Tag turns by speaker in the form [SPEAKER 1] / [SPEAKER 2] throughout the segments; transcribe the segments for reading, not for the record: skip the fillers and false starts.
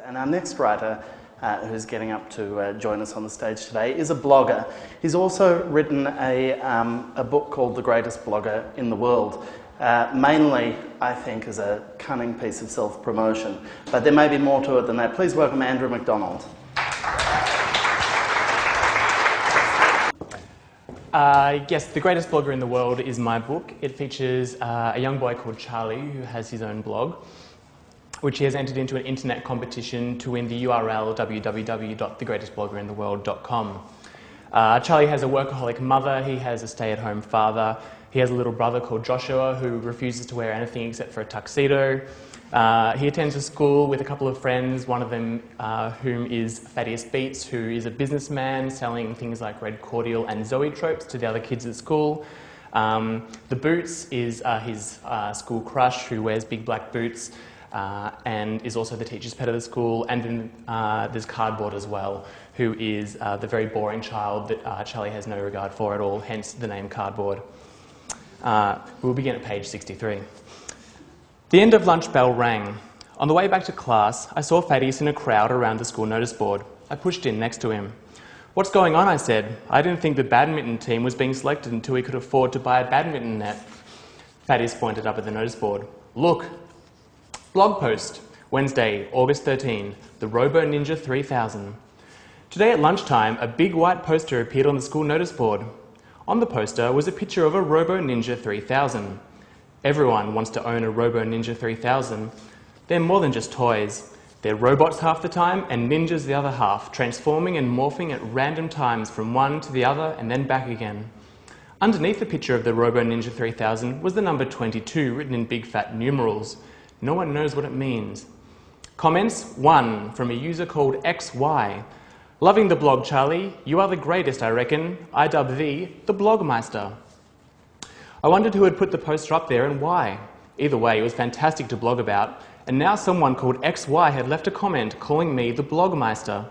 [SPEAKER 1] And our next writer, who's getting up to join us on the stage today, is a blogger. He's also written a book called The Greatest Blogger in the World, mainly, I think, as a cunning piece of self-promotion. But there may be more to it than that. Please welcome Andrew McDonald.
[SPEAKER 2] Yes, The Greatest Blogger in the World is my book. It features a young boy called Charlie who has his own blog, which he has entered into an internet competition to win the URL www.thegreatestbloggerintheworld.com. Charlie has a workaholic mother, he has a stay-at-home father, he has a little brother called Joshua who refuses to wear anything except for a tuxedo. He attends a school with a couple of friends, one of them whom is Thaddeus Beats, who is a businessman selling things like red cordial and zoetropes to the other kids at school. The Boots is his school crush who wears big black boots and is also the teacher's pet of the school. And then there's Cardboard as well, who is the very boring child that Charlie has no regard for at all, hence the name Cardboard. We'll begin at page 63. The end of lunch bell rang. On the way back to class, I saw Thaddeus in a crowd around the school notice board. I pushed in next to him. "What's going on?" I said. I didn't think the badminton team was being selected until we could afford to buy a badminton net. Thaddeus pointed up at the notice board. "Look. Blog post. Wednesday, August 13. The Robo Ninja 3000. Today at lunchtime, a big white poster appeared on the school notice board. On the poster was a picture of a Robo Ninja 3000. Everyone wants to own a Robo Ninja 3000. They're more than just toys. They're robots half the time and ninjas the other half, transforming and morphing at random times from one to the other and then back again." Underneath the picture of the Robo Ninja 3000 was the number 22 written in big fat numerals. No one knows what it means. Comments: 1 from a user called XY. "Loving the blog, Charlie. You are the greatest, I reckon. I dub thee the Blogmeister." I wondered who had put the poster up there and why. Either way, it was fantastic to blog about, and now someone called XY had left a comment calling me the Blogmeister.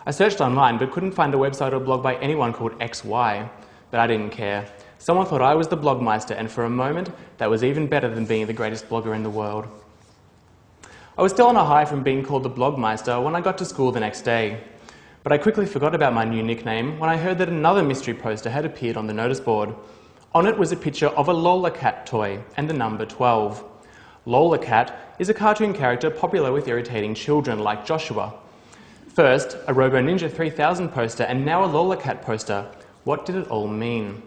[SPEAKER 2] I searched online but couldn't find a website or blog by anyone called XY, but I didn't care. Someone thought I was the Blogmeister, and for a moment, that was even better than being the greatest blogger in the world. I was still on a high from being called the Blogmeister when I got to school the next day. But I quickly forgot about my new nickname when I heard that another mystery poster had appeared on the notice board. On it was a picture of a Lola Cat toy and the number 12. Lola Cat is a cartoon character popular with irritating children like Joshua. First, a Robo Ninja 3000 poster and now a Lola Cat poster. What did it all mean?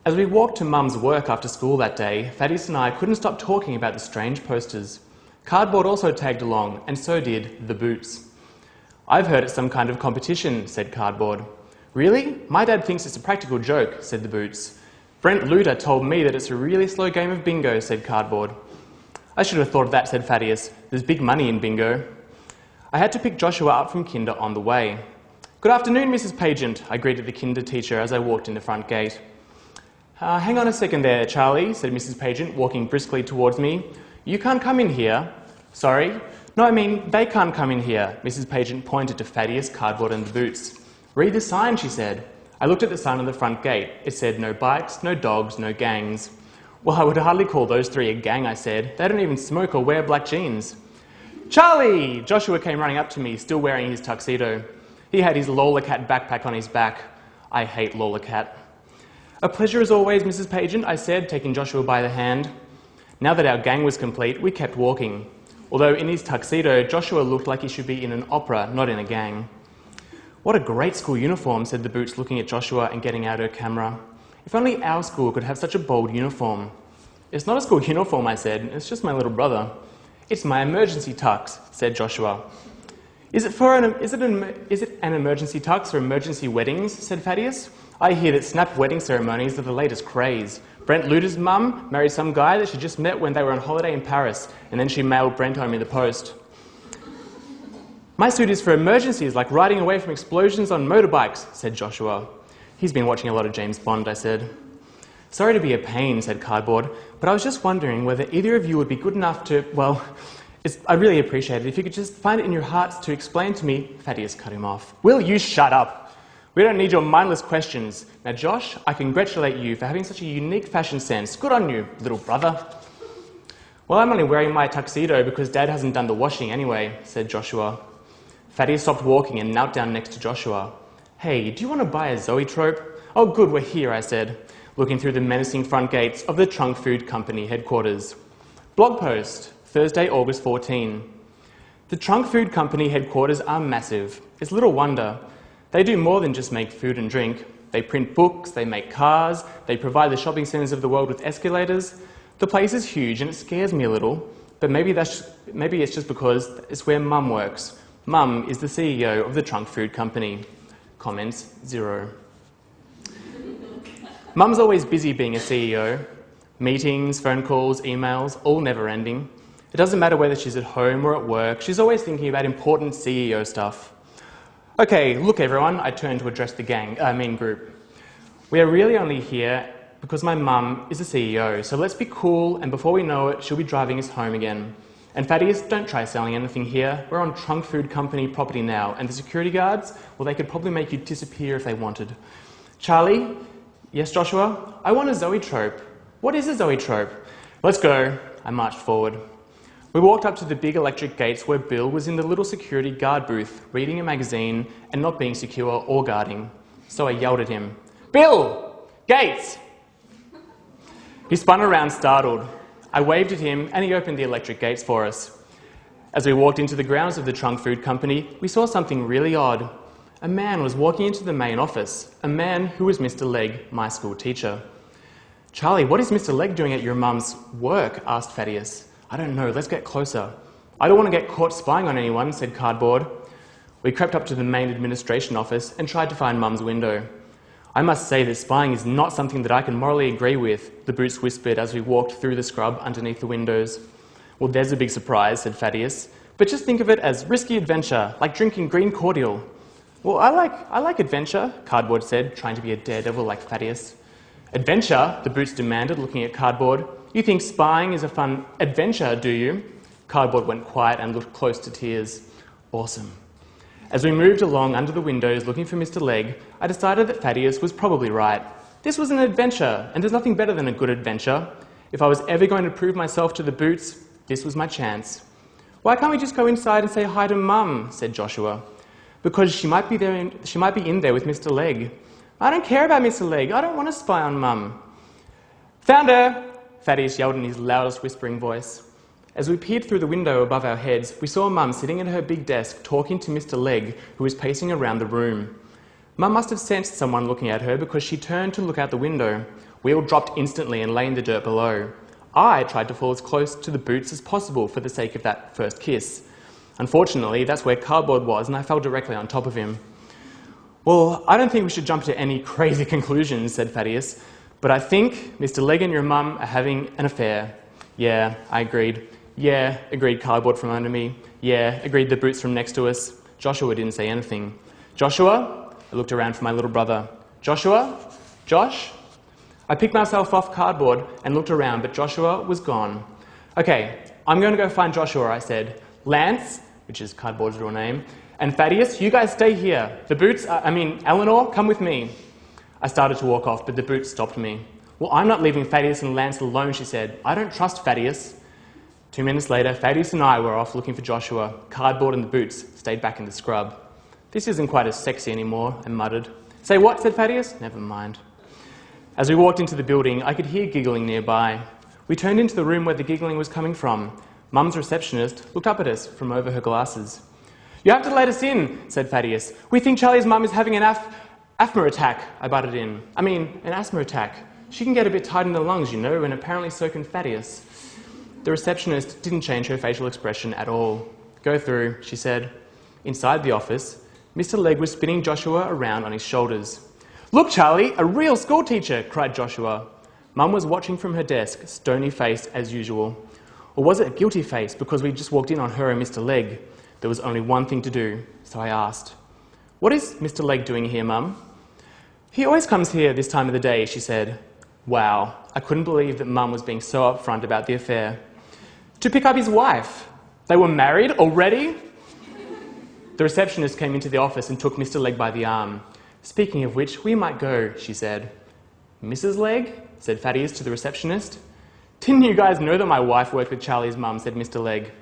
[SPEAKER 2] As we walked to Mum's work after school that day, Thaddeus and I couldn't stop talking about the strange posters. Cardboard also tagged along, and so did the Boots. "I've heard it's some kind of competition," said Cardboard. "Really? My dad thinks it's a practical joke," said the Boots. "Brent Luter told me that it's a really slow game of bingo," said Cardboard. "I should have thought of that," said Thaddeus. "There's big money in bingo." I had to pick Joshua up from kinder on the way. "Good afternoon, Mrs. Pagent," I greeted the kinder teacher as I walked in the front gate. Hang on a second there, Charlie," said Mrs. Pagent, walking briskly towards me. "You can't come in here." "Sorry? No, I mean, they can't come in here." Mrs. Pagent pointed to Thaddeus, Cardboard and the Boots. "Read the sign," she said. I looked at the sign on the front gate. It said no bikes, no dogs, no gangs. "Well, I would hardly call those three a gang," I said. "They don't even smoke or wear black jeans." "Charlie!" Joshua came running up to me, still wearing his tuxedo. He had his Lola Cat backpack on his back. I hate Lola Cat. "A pleasure as always, Mrs. Pagent," I said, taking Joshua by the hand. Now that our gang was complete, we kept walking. Although in his tuxedo, Joshua looked like he should be in an opera, not in a gang. "What a great school uniform," said the Boots, looking at Joshua and getting out her camera. "If only our school could have such a bold uniform." "It's not a school uniform," I said. "It's just my little brother." "It's my emergency tux," said Joshua. Is it an emergency tux for emergency weddings?" said Thaddeus. "I hear that snap wedding ceremonies are the latest craze. Brent Luter's mum married some guy that she just met when they were on holiday in Paris, and then she mailed Brent home in the post." "My suit is for emergencies, like riding away from explosions on motorbikes," said Joshua. "He's been watching a lot of James Bond," I said. "Sorry to be a pain," said Cardboard, "but I was just wondering whether either of you would be good enough to, well, I'd really appreciate it if you could just find it in your hearts to explain to me..." Thaddeus cut him off. "Will you shut up? We don't need your mindless questions. Now, Josh, I congratulate you for having such a unique fashion sense. Good on you, little brother." Well, I'm only wearing my tuxedo because Dad hasn't done the washing anyway, said Joshua. Thaddeus stopped walking and knelt down next to Joshua. Hey, do you want to buy a zoetrope? Oh, good, we're here, I said, looking through the menacing front gates of the Trunk Food Company headquarters. Blog post, Thursday, August 14. The Trunk Food Company headquarters are massive. It's little wonder. They do more than just make food and drink. They print books, they make cars, they provide the shopping centres of the world with escalators. The place is huge and it scares me a little, but maybe it's just because it's where Mum works. Mum is the CEO of the Trunk Food Company. Comments, 0. Mum's always busy being a CEO. Meetings, phone calls, emails, all never ending. It doesn't matter whether she's at home or at work, she's always thinking about important CEO stuff. Okay, look everyone, I turned to address the group. We are really only here because my mum is the CEO, so let's be cool, and before we know it, she'll be driving us home again. And Thaddeus, don't try selling anything here. We're on Trunk Food Company property now, and the security guards, well, they could probably make you disappear if they wanted. Charlie? Yes, Joshua? I want a zoetrope. What is a zoetrope? Let's go. I marched forward. We walked up to the big electric gates where Bill was in the little security guard booth, reading a magazine and not being secure or guarding. So I yelled at him, Bill! Gates! He spun around startled. I waved at him and he opened the electric gates for us. As we walked into the grounds of the Trunk Food Company, we saw something really odd. A man was walking into the main office, a man who was Mr. Legg, my school teacher. Charlie, what is Mr. Legg doing at your mum's work? Asked Thaddeus. I don't know, let's get closer. I don't want to get caught spying on anyone, said Cardboard. We crept up to the main administration office and tried to find Mum's window. I must say that spying is not something that I can morally agree with, the Boots whispered as we walked through the scrub underneath the windows. Well, there's a big surprise, said Thaddeus, but just think of it as risky adventure, like drinking green cordial. Well, I like adventure, Cardboard said, trying to be a daredevil like Thaddeus. Adventure? The Boots demanded, looking at Cardboard. You think spying is a fun adventure, do you? Cardboard went quiet and looked close to tears. Awesome. As we moved along under the windows looking for Mr. Legg, I decided that Thaddeus was probably right. This was an adventure, and there's nothing better than a good adventure. If I was ever going to prove myself to the Boots, this was my chance. Why can't we just go inside and say hi to Mum? Said Joshua. Because she might be in there with Mr. Legg. I don't care about Mr. Legg. I don't want to spy on Mum. Found her! Thaddeus yelled in his loudest whispering voice. As we peered through the window above our heads, we saw Mum sitting at her big desk talking to Mr. Legg, who was pacing around the room. Mum must have sensed someone looking at her because she turned to look out the window. We all dropped instantly and lay in the dirt below. I tried to fall as close to the Boots as possible for the sake of that first kiss. Unfortunately, that's where Cardboard was, and I fell directly on top of him. Well, I don't think we should jump to any crazy conclusions, said Thaddeus, but I think Mr. Legg and your mum are having an affair. Yeah, I agreed. Yeah, agreed Cardboard from under me. Yeah, agreed the Boots from next to us. Joshua didn't say anything. Joshua? I looked around for my little brother. Joshua? Josh? I picked myself off Cardboard and looked around, but Joshua was gone. Okay, I'm going to go find Joshua, I said. Lance, which is Cardboard's real name, and Thaddeus, you guys stay here. The Boots, Eleanor, come with me. I started to walk off, but the Boots stopped me. Well, I'm not leaving Thaddeus and Lance alone, she said. I don't trust Thaddeus. 2 minutes later, Thaddeus and I were off looking for Joshua. Cardboard and the Boots stayed back in the scrub. This isn't quite as sexy anymore, I muttered. Say what? Said Thaddeus. Never mind. As we walked into the building, I could hear giggling nearby. We turned into the room where the giggling was coming from. Mum's receptionist looked up at us from over her glasses. You have to let us in, said Thaddeus. We think Charlie's mum is having an asthma attack, I butted in. An asthma attack. She can get a bit tight in the lungs, you know, and apparently so can Thaddeus. The receptionist didn't change her facial expression at all. Go through, she said. Inside the office, Mr. Legg was spinning Joshua around on his shoulders. Look, Charlie, a real schoolteacher, cried Joshua. Mum was watching from her desk, stony-faced as usual. Or was it a guilty face because we just walked in on her and Mr. Legg? There was only one thing to do, so I asked. What is Mr. Legg doing here, Mum? He always comes here this time of the day, she said. Wow, I couldn't believe that Mum was being so upfront about the affair. To pick up his wife. They were married already? The receptionist came into the office and took Mr. Legg by the arm. Speaking of which, we might go, she said. Mrs. Legg? Said Thaddeus to the receptionist. "Didn't you guys know that my wife worked with Charlie's mum?" said Mr. Legg.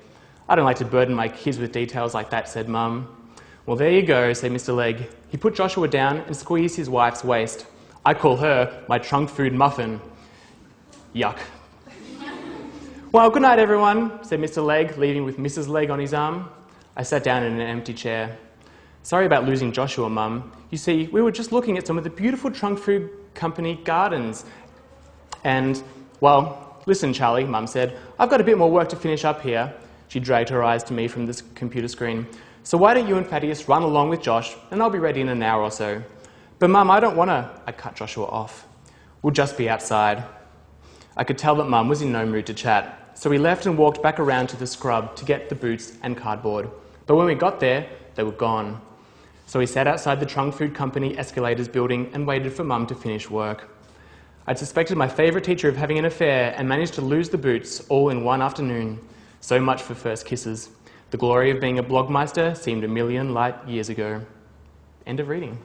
[SPEAKER 2] "I don't like to burden my kids with details like that," said Mum. "Well, there you go," said Mr. Legg. He put Joshua down and squeezed his wife's waist. "I call her my trunk food muffin." Yuck. "Well, good night, everyone," said Mr. Legg, leaving with Mrs. Legg on his arm. I sat down in an empty chair. "Sorry about losing Joshua, Mum. You see, we were just looking at some of the beautiful Trunk Food Company gardens. And, well, listen, Charlie," Mum said, "I've got a bit more work to finish up here." She dragged her eyes to me from the computer screen. "So why don't you and Thaddeus run along with Josh, and I'll be ready in an hour or so." "But, Mum, I don't want to," I cut Joshua off. "We'll just be outside." I could tell that Mum was in no mood to chat, so we left and walked back around to the scrub to get the boots and cardboard. But when we got there, they were gone. So we sat outside the Trunk Food Company escalators building and waited for Mum to finish work. I'd suspected my favourite teacher of having an affair and managed to lose the boots all in one afternoon. So much for first kisses. The glory of being a blogmeister seemed a million light years ago. End of reading.